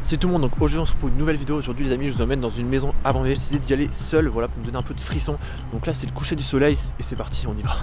Salut tout le monde, donc aujourd'hui on se retrouve pour une nouvelle vidéo. Aujourd'hui les amis, je vous emmène dans une maison abandonnée. J'ai décidé d'y aller seul, voilà, pour me donner un peu de frisson. Donc là c'est le coucher du soleil et c'est parti, on y va.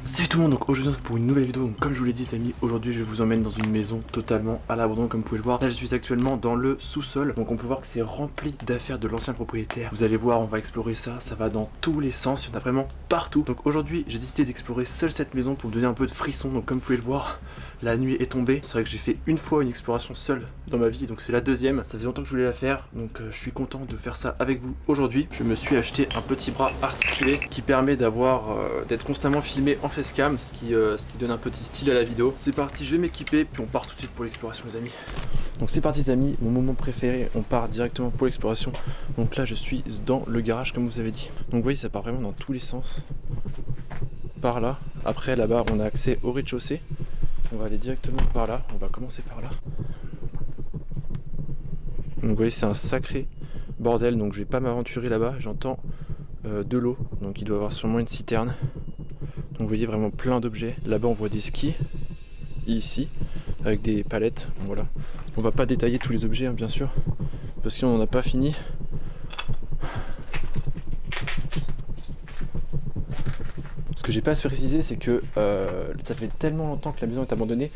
Salut tout le monde, donc aujourd'hui on se retrouve pour une nouvelle vidéo. Donc comme je vous l'ai dit les amis, aujourd'hui je vous emmène dans une maison totalement à l'abandon comme vous pouvez le voir. Là je suis actuellement dans le sous-sol, donc on peut voir que c'est rempli d'affaires de l'ancien propriétaire. Vous allez voir, on va explorer ça, ça va dans tous les sens, il y en a vraiment partout. Donc aujourd'hui j'ai décidé d'explorer seule cette maison pour me donner un peu de frisson. Donc comme vous pouvez le voir, la nuit est tombée. C'est vrai que j'ai fait une fois une exploration seule dans ma vie, donc c'est la deuxième. Ça faisait longtemps que je voulais la faire, donc je suis content de faire ça avec vous aujourd'hui. Je me suis acheté un petit bras articulé qui permet d'avoir d'être constamment filmé en facecam, ce qui donne un petit style à la vidéo. C'est parti, je vais m'équiper, puis on part tout de suite pour l'exploration les amis. Donc c'est parti les amis, mon moment préféré, on part directement pour l'exploration. Donc là je suis dans le garage comme vous avez dit. Donc vous voyez ça part vraiment dans tous les sens. Par là, après là-bas on a accès au rez-de-chaussée. On va aller directement par là, on va commencer par là. Donc vous voyez c'est un sacré bordel, donc je vais pas m'aventurer là-bas, j'entends de l'eau, donc il doit y avoir sûrement une citerne. Donc vous voyez vraiment plein d'objets, là-bas on voit des skis, ici, avec des palettes, donc voilà. On va pas détailler tous les objets hein, bien sûr, parce qu'on n'en a pas fini. Ce que j'ai pas précisé, c'est que ça fait tellement longtemps que la maison est abandonnée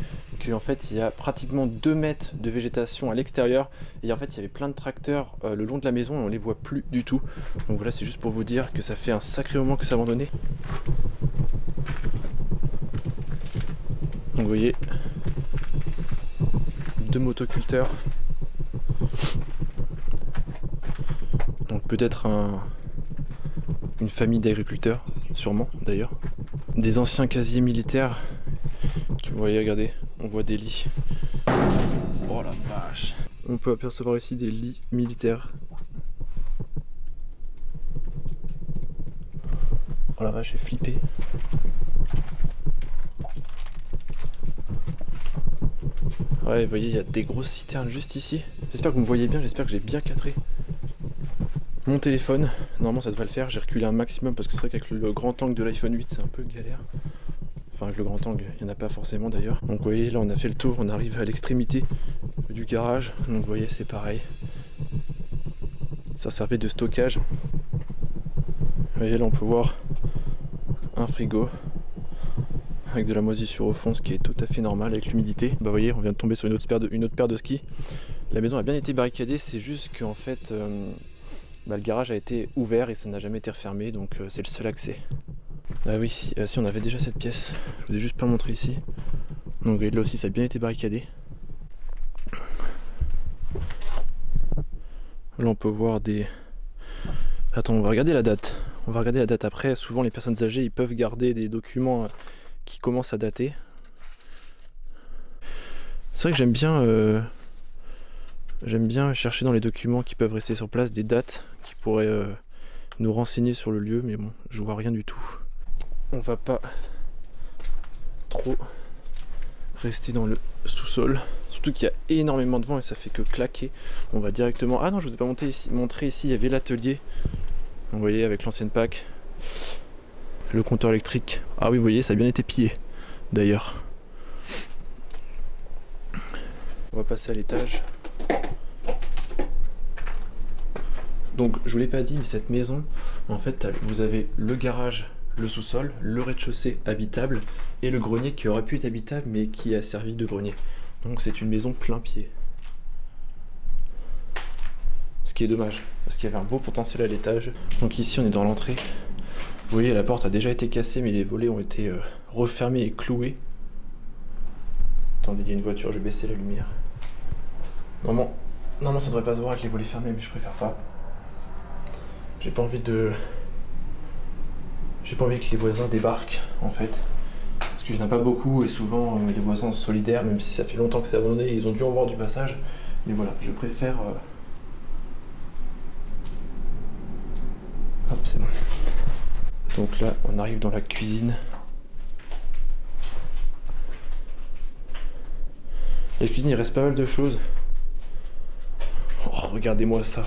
qu'en fait il y a pratiquement 2 mètres de végétation à l'extérieur et en fait il y avait plein de tracteurs le long de la maison et on les voit plus du tout. Donc voilà, c'est juste pour vous dire que ça fait un sacré moment que c'est abandonné. Donc vous voyez, 2 motoculteurs. Donc peut-être une famille d'agriculteurs, sûrement d'ailleurs. Des anciens casiers militaires. Vous voyez, regardez, on voit des lits. Oh la vache. On peut apercevoir ici des lits militaires. Oh la vache, j'ai flippé. Ouais, vous voyez, il y a des grosses citernes juste ici. J'espère que vous me voyez bien, j'espère que j'ai bien cadré mon téléphone. Normalement ça devrait le faire, j'ai reculé un maximum parce que c'est vrai qu'avec le grand angle de l'iPhone 8 c'est un peu galère. Enfin avec le grand angle, il n'y en a pas forcément d'ailleurs. Donc vous voyez là on a fait le tour, on arrive à l'extrémité du garage. Donc vous voyez c'est pareil. Ça servait de stockage. Vous voyez là on peut voir un frigo avec de la moisissure au fond, ce qui est tout à fait normal avec l'humidité. Bah vous voyez on vient de tomber sur une autre paire de skis. La maison a bien été barricadée, c'est juste qu'en fait le garage a été ouvert et ça n'a jamais été refermé, donc c'est le seul accès. Ah oui, si on avait déjà cette pièce, je vous ai juste pas montré ici. Donc là aussi ça a bien été barricadé. Là on peut voir des... Attends, on va regarder la date. On va regarder la date après, souvent les personnes âgées ils peuvent garder des documents qui commencent à dater. C'est vrai que j'aime bien chercher dans les documents qui peuvent rester sur place des dates qui pourraient nous renseigner sur le lieu, mais bon, je vois rien du tout. On va pas trop rester dans le sous-sol, surtout qu'il y a énormément de vent et ça fait que claquer. On va directement... Ah non, je vous ai pas montré ici, il y avait l'atelier. Vous voyez, avec l'ancienne PAC, le compteur électrique. Ah oui, vous voyez, ça a bien été pillé, d'ailleurs. On va passer à l'étage. Donc je vous l'ai pas dit, mais cette maison, en fait, vous avez le garage, le sous-sol, le rez-de-chaussée habitable et le grenier qui aurait pu être habitable mais qui a servi de grenier. Donc c'est une maison plein pied. Ce qui est dommage, parce qu'il y avait un beau potentiel à l'étage. Donc ici on est dans l'entrée. Vous voyez, la porte a déjà été cassée mais les volets ont été refermés et cloués. Attendez, il y a une voiture, je vais baisser la lumière. Normalement ça devrait pas se voir avec les volets fermés, mais je préfère pas. J'ai pas envie que les voisins débarquent en fait. Parce qu'il n'y en a pas beaucoup et souvent les voisins sont solidaires, même si ça fait longtemps que c'est abandonné, ils ont dû en voir du passage. Mais voilà, je préfère... Hop, c'est bon. Donc là, on arrive dans la cuisine. La cuisine, il reste pas mal de choses. Oh, regardez-moi ça.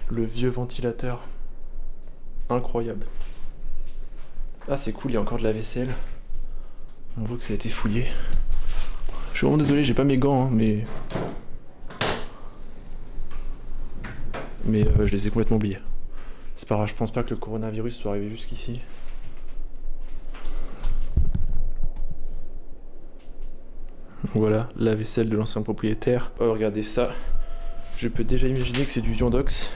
Le vieux ventilateur. Incroyable. Ah c'est cool, il y a encore de la vaisselle. On voit que ça a été fouillé. Je suis vraiment désolé, j'ai pas mes gants, hein, mais je les ai complètement oubliés. C'est pas grave, je pense pas que le coronavirus soit arrivé jusqu'ici. Voilà, la vaisselle de l'ancien propriétaire. Oh, regardez ça. Je peux déjà imaginer que c'est du Viandox.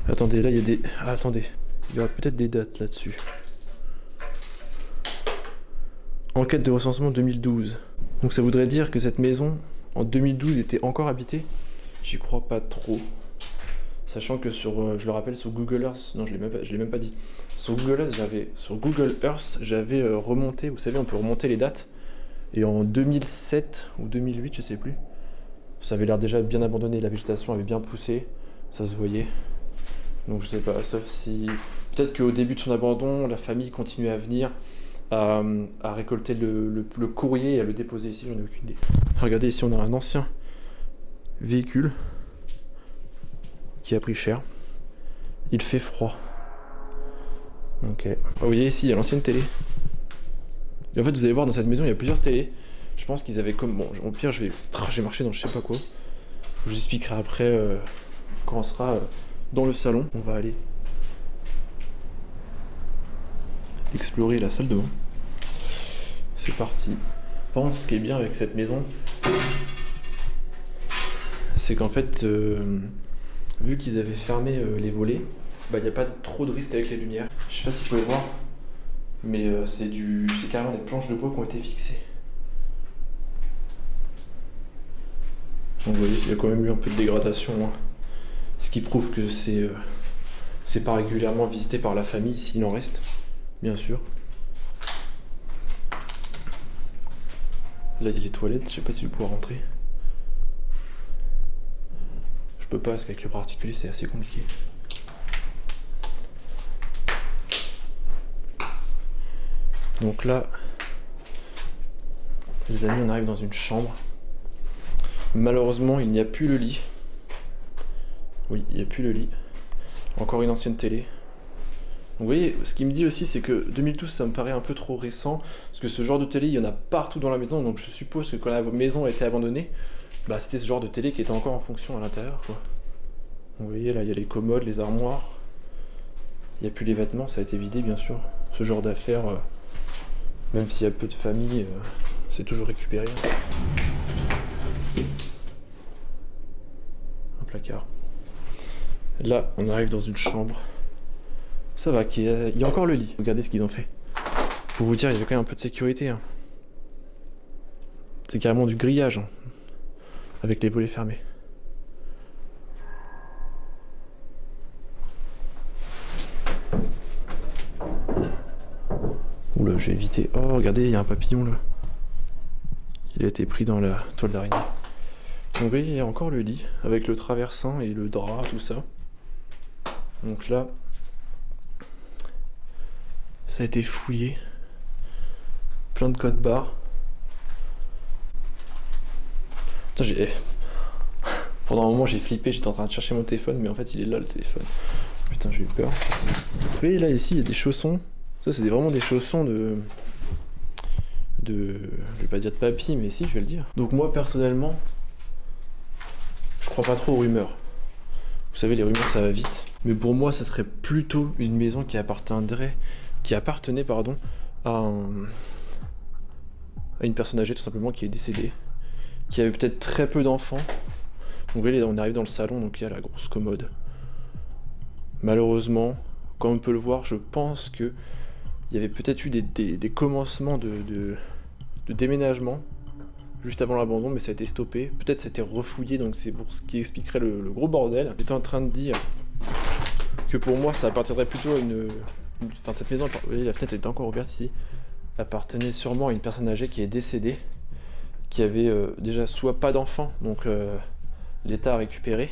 Attendez, là il y a des... Ah, attendez. Il y aura peut-être des dates là-dessus. Enquête de recensement 2012. Donc ça voudrait dire que cette maison, en 2012, était encore habitée? J'y crois pas trop. Sachant que sur, je le rappelle, sur Google Earth, non je l'ai même pas dit. Sur Google Earth, j'avais remonté, vous savez, on peut remonter les dates. Et en 2007 ou 2008, je sais plus, ça avait l'air déjà bien abandonné, la végétation avait bien poussé, ça se voyait. Donc je sais pas, sauf si... Peut-être qu'au début de son abandon, la famille continuait à venir, à récolter le courrier et à le déposer ici, j'en ai aucune idée. Regardez ici, on a un ancien véhicule qui a pris cher. Il fait froid. Ok. Oh, vous voyez ici, il y a l'ancienne télé. Et en fait, vous allez voir, dans cette maison, il y a plusieurs télés. Je pense qu'ils avaient comme... Bon, au pire, j'ai marché dans je sais pas quoi. Je vous expliquerai après quand on sera dans le salon. On va aller explorer la salle de bain. C'est parti. Par contre, ce qui est bien avec cette maison, c'est qu'en fait, vu qu'ils avaient fermé les volets, bah, il n'y a pas trop de risque avec les lumières. Je sais pas si vous pouvez voir, mais c'est carrément des planches de bois qui ont été fixées. Donc vous voyez, il y a quand même eu un peu de dégradation, hein. Ce qui prouve que c'est pas régulièrement visité par la famille, s'il en reste, bien sûr. Là il y a les toilettes, je sais pas si je vais pouvoir rentrer. Je peux pas parce qu'avec le particulier c'est assez compliqué. Donc là, les amis, on arrive dans une chambre. Malheureusement, il n'y a plus le lit. Oui, il n'y a plus le lit. Encore une ancienne télé. Donc, vous voyez, ce qu'il me dit aussi, c'est que 2012, ça me paraît un peu trop récent. Parce que ce genre de télé, il y en a partout dans la maison. Donc je suppose que quand la maison a été abandonnée, bah, c'était ce genre de télé qui était encore en fonction à l'intérieur, quoi. Donc, vous voyez, là, il y a les commodes, les armoires. Il n'y a plus les vêtements, ça a été vidé, bien sûr. Ce genre d'affaires, même s'il y a peu de familles, c'est toujours récupéré. Un placard. Là, on arrive dans une chambre. Ça va, il y a encore le lit. Regardez ce qu'ils ont fait. Pour vous dire, il y a quand même un peu de sécurité, hein. C'est carrément du grillage, hein, avec les volets fermés. Oula, j'ai évité. Oh, regardez, il y a un papillon là. Il a été pris dans la toile d'araignée. Donc vous voyez, il y a encore le lit, avec le traversin et le drap, tout ça. Donc là, ça a été fouillé. Plein de codes barres. Pendant un moment j'ai flippé, j'étais en train de chercher mon téléphone, mais en fait il est là le téléphone. Putain, j'ai eu peur. Vous voyez là, ici, il y a des chaussons. Ça, c'est vraiment des chaussons de... Je vais pas dire de papy, mais si, je vais le dire. Donc moi, personnellement, je crois pas trop aux rumeurs. Vous savez, les rumeurs, ça va vite. Mais pour moi, ça serait plutôt une maison qui appartenait, à une personne âgée, tout simplement, qui est décédée. Qui avait peut-être très peu d'enfants. Donc vous voyez, on arrive dans le salon, donc il y a la grosse commode. Malheureusement, comme on peut le voir, je pense que il y avait peut-être eu des commencements de déménagement juste avant l'abandon, mais ça a été stoppé. Peut-être ça a été refouillé, donc c'est pour ce qui expliquerait le gros bordel. J'étais en train de dire que pour moi, ça appartiendrait plutôt à enfin, cette maison, vous voyez, la fenêtre était encore ouverte ici, appartenait sûrement à une personne âgée qui est décédée, qui avait déjà soit pas d'enfant, donc l'État a récupéré,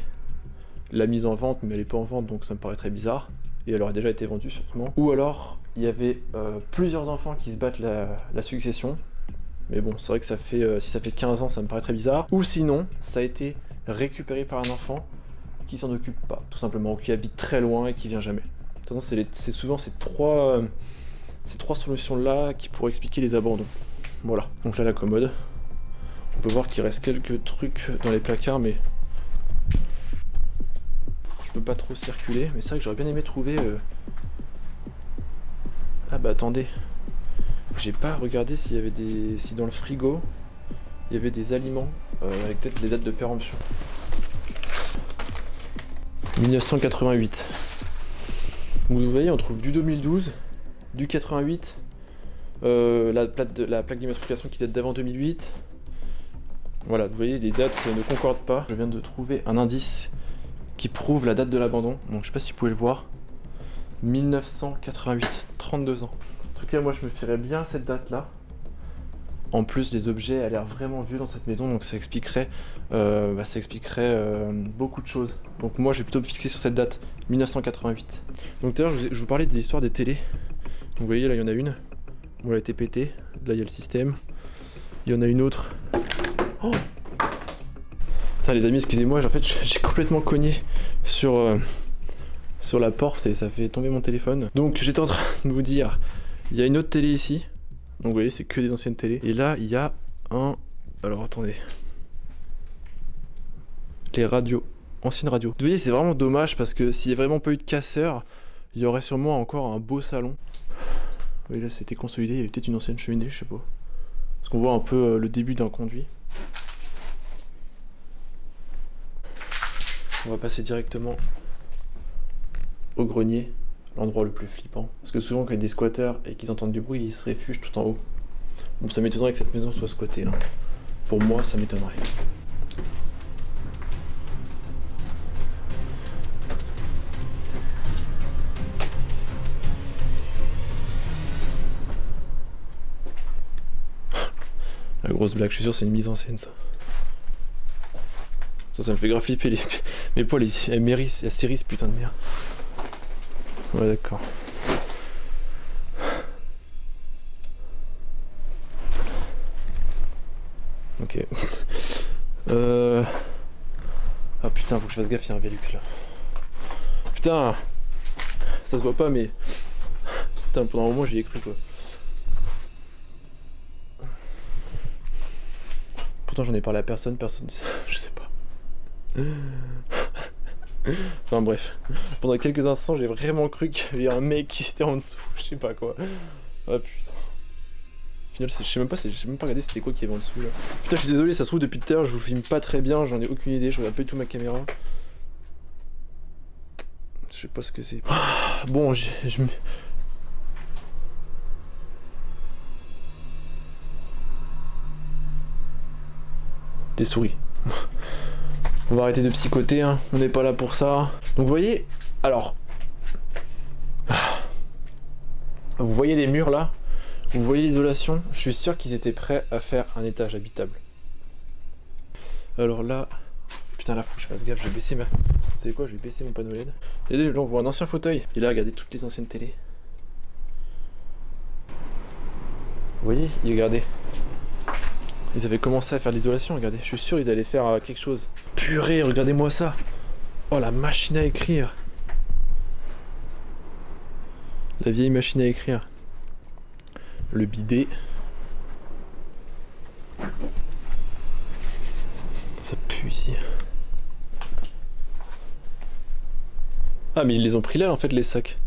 l'a mise en vente, mais elle n'est pas en vente, donc ça me paraît très bizarre. Et elle aurait déjà été vendue sûrement. Ou alors, il y avait plusieurs enfants qui se battent la succession. Mais bon, c'est vrai que ça fait, si ça fait 15 ans, ça me paraît très bizarre. Ou sinon, ça a été récupéré par un enfant qui s'en occupe pas, tout simplement, ou qui habite très loin et qui vient jamais. toute façon, c'est souvent ces trois solutions-là qui pourraient expliquer les abandons. Voilà, donc là la commode. On peut voir qu'il reste quelques trucs dans les placards, mais je peux pas trop circuler. Mais c'est vrai que j'aurais bien aimé trouver... Ah bah attendez, j'ai pas regardé s'il y avait si dans le frigo il y avait des aliments avec peut-être des dates de péremption. 1988. Vous voyez, on trouve du 2012, du 88, la plaque d'immatriculation qui date d'avant 2008. Voilà, vous voyez, les dates ne concordent pas. Je viens de trouver un indice qui prouve la date de l'abandon. Donc je sais pas si vous pouvez le voir. 1988, 32 ans. En tout cas, moi je me fierais bien à cette date-là. En plus, les objets ont l'air vraiment vieux dans cette maison, donc ça expliquerait, beaucoup de choses. Donc moi, je vais plutôt me fixer sur cette date, 1988. Donc tout à l'heure, je vous parlais des histoires des télés. Donc vous voyez, là, il y en a une. Bon, elle a été pétée. Là, il y a le système. Il y en a une autre. Oh, putain, les amis, excusez-moi, en fait, j'ai complètement cogné sur la porte et ça fait tomber mon téléphone. Donc j'étais en train de vous dire, il y a une autre télé ici. Donc vous voyez, c'est que des anciennes télés. Et là, il y a un... Alors attendez. Les radios. Anciennes radios. Vous voyez, c'est vraiment dommage parce que s'il n'y a vraiment pas eu de casseur, il y aurait sûrement encore un beau salon. Vous voyez, là, c'était consolidé. Il y avait peut-être une ancienne cheminée, je sais pas. Parce qu'on voit un peu le début d'un conduit. On va passer directement au grenier. L'endroit le plus flippant. Parce que souvent quand il y a des squatteurs et qu'ils entendent du bruit, ils se réfugient tout en haut. Donc ça m'étonnerait que cette maison soit squattée. Hein. Pour moi, ça m'étonnerait. La grosse blague, je suis sûr c'est une mise en scène ça. Ça me fait grave flipper mes poils, elles s'hérissent putain de merde. Ouais d'accord. Ok. Ah putain, faut que je fasse gaffe, il y a un Velux là. Putain, ça se voit pas mais... Putain, pendant un moment j'y ai cru quoi. Pourtant j'en ai parlé à personne, je sais pas. Enfin bref, pendant quelques instants j'ai vraiment cru qu'il y avait un mec qui était en dessous, je sais pas quoi. Ah putain. Au final, je sais même pas regardé c'était quoi qu'il y avait en dessous là. Putain, je suis désolé, ça se trouve depuis tout à l'heure je vous filme pas très bien, j'en ai aucune idée, je regarde pas du tout ma caméra. Je sais pas ce que c'est. Bon, Des souris. On va arrêter de psychoter, hein. On n'est pas là pour ça. Donc vous voyez, alors... Vous voyez les murs là? Vous voyez l'isolation? Je suis sûr qu'ils étaient prêts à faire un étage habitable. Alors là... Putain là faut que je fasse gaffe, je vais baisser ma... Vous savez quoi, je vais baisser mon panneau LED. Et là on voit un ancien fauteuil. Et là regardez toutes les anciennes télés. Vous voyez, regardez. Ils avaient commencé à faire l'isolation, regardez. Je suis sûr qu'ils allaient faire quelque chose. Purée, regardez-moi ça. Oh, la machine à écrire. La vieille machine à écrire. Le bidet. Ça pue ici. Ah, mais ils les ont pris là, en fait, les sacs.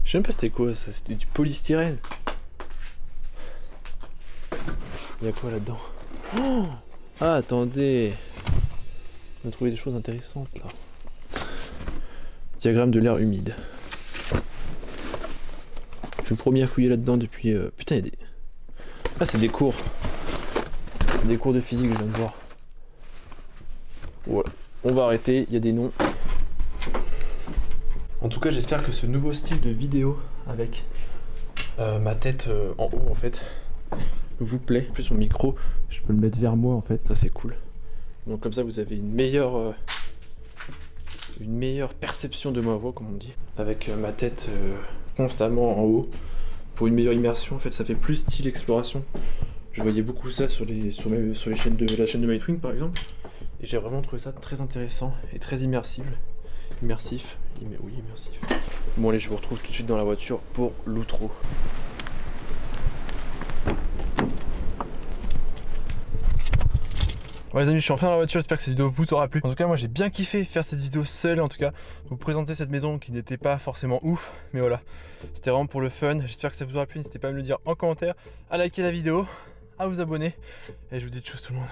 Je sais même pas c'était quoi, ça. C'était du polystyrène. Il y a quoi là-dedans? Oh, ah, attendez. On a trouvé des choses intéressantes là. Diagramme de l'air humide. Je suis le premier à fouiller là-dedans depuis... Putain, il y a des... Ah, c'est des cours. Des cours de physique, je viens de voir. Voilà. On va arrêter, il y a des noms. En tout cas, j'espère que ce nouveau style de vidéo avec ma tête en haut en fait vous plaît. En plus mon micro, je peux le mettre vers moi en fait, ça c'est cool. Donc comme ça vous avez une meilleure perception de ma voix comme on dit. Avec ma tête constamment en haut. Pour une meilleure immersion, en fait ça fait plus style exploration. Je voyais beaucoup ça sur les chaînes de la chaîne de MyTwin par exemple. Et j'ai vraiment trouvé ça très intéressant et très immersible. immersif. Oui, immersif. Bon allez, je vous retrouve tout de suite dans la voiture pour l'outro. Bon les amis, je suis enfin dans la voiture, j'espère que cette vidéo vous aura plu. En tout cas, moi j'ai bien kiffé faire cette vidéo seule, en tout cas, vous présenter cette maison qui n'était pas forcément ouf, mais voilà, c'était vraiment pour le fun. J'espère que ça vous aura plu, n'hésitez pas à me le dire en commentaire, à liker la vidéo, à vous abonner, et je vous dis tchuss tout le monde.